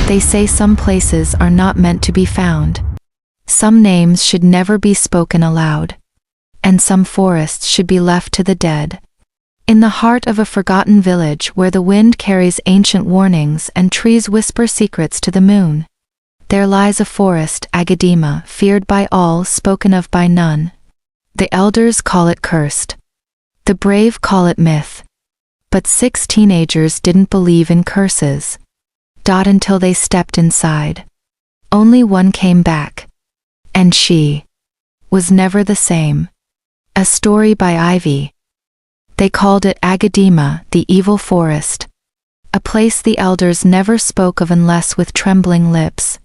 They say some places are not meant to be found. Some names should never be spoken aloud. And some forests should be left to the dead. In the heart of a forgotten village where the wind carries ancient warnings and trees whisper secrets to the moon, there lies a forest, Agadima, feared by all, spoken of by none. The elders call it cursed. The brave call it myth. But 6 teenagers didn't believe in curses. Until they stepped inside. Only one came back. And she was never the same. A story by Ivie. They called it Agadima, the evil forest. A place the elders never spoke of unless with trembling lips.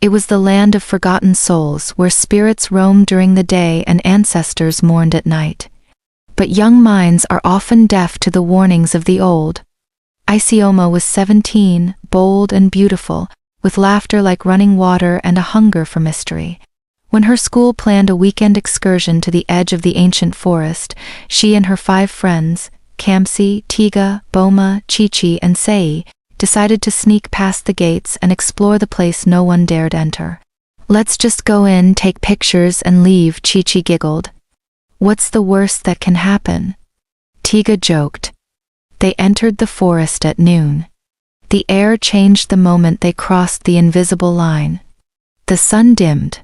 It was the land of forgotten souls where spirits roamed during the day and ancestors mourned at night. But young minds are often deaf to the warnings of the old. Isioma was 17, bold and beautiful, with laughter like running water and a hunger for mystery. When her school planned a weekend excursion to the edge of the ancient forest, she and her 5 friends, Kamsi, Tiga, Boma, Chichi, and Sei, decided to sneak past the gates and explore the place no one dared enter. "Let's just go in, take pictures, and leave," Chichi giggled. "What's the worst that can happen?" Tiga joked. They entered the forest at noon. The air changed the moment they crossed the invisible line. The sun dimmed.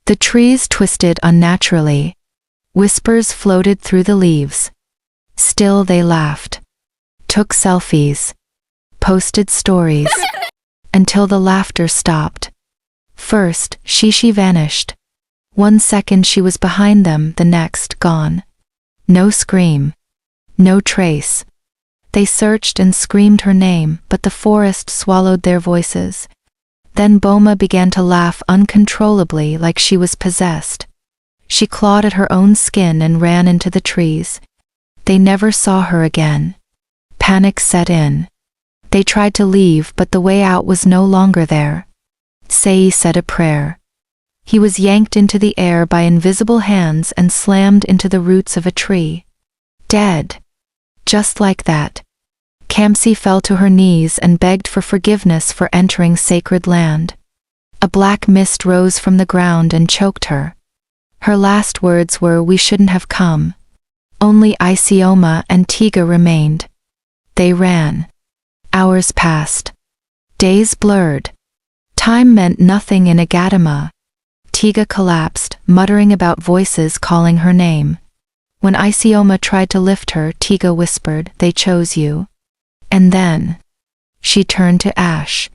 The trees twisted unnaturally. Whispers floated through the leaves. Still they laughed. Took selfies. Posted stories. Until the laughter stopped. First, Shishi vanished. 1 second she was behind them, the next gone. No scream. No trace. They searched and screamed her name, but the forest swallowed their voices. Then Boma began to laugh uncontrollably like she was possessed. She clawed at her own skin and ran into the trees. They never saw her again. Panic set in. They tried to leave, but the way out was no longer there. Sei said a prayer. He was yanked into the air by invisible hands and slammed into the roots of a tree. Dead. Just like that. Kamsi fell to her knees and begged for forgiveness for entering sacred land. A black mist rose from the ground and choked her. Her last words were, "We shouldn't have come." Only Isioma and Tiga remained. They ran. Hours passed. Days blurred. Time meant nothing in Agadima. Tiga collapsed, muttering about voices calling her name. When Isioma tried to lift her, Tiga whispered, "They chose you." And then she turned to ash.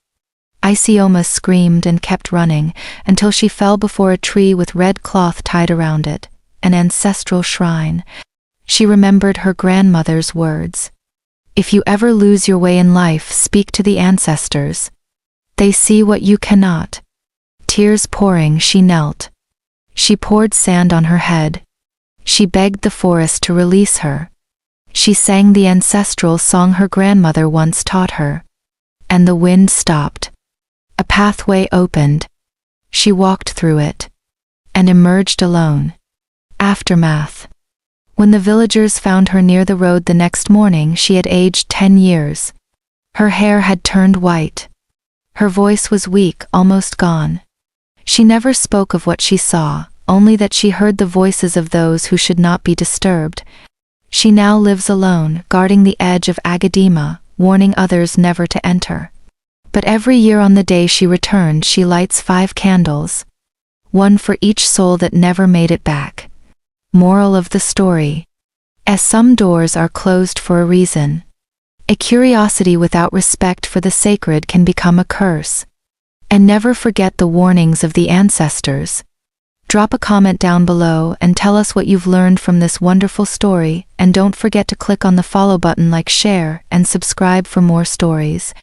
Isioma screamed and kept running until she fell before a tree with red cloth tied around it, an ancestral shrine. She remembered her grandmother's words. "If you ever lose your way in life, speak to the ancestors. They see what you cannot." Tears pouring, she knelt. She poured sand on her head. She begged the forest to release her. She sang the ancestral song her grandmother once taught her. And the wind stopped. A pathway opened. She walked through it. And emerged alone. Aftermath. When the villagers found her near the road the next morning, she had aged 10 years. Her hair had turned white. Her voice was weak, almost gone. She never spoke of what she saw, only that she heard the voices of those who should not be disturbed. She now lives alone, guarding the edge of Agadima, warning others never to enter. But every year on the day she returned, she lights 5 candles. One for each soul that never made it back. Moral of the story. As some doors are closed for a reason. A curiosity without respect for the sacred can become a curse. And never forget the warnings of the ancestors. Drop a comment down below and tell us what you've learned from this wonderful story, and don't forget to click on the follow button, like, share, and subscribe for more stories.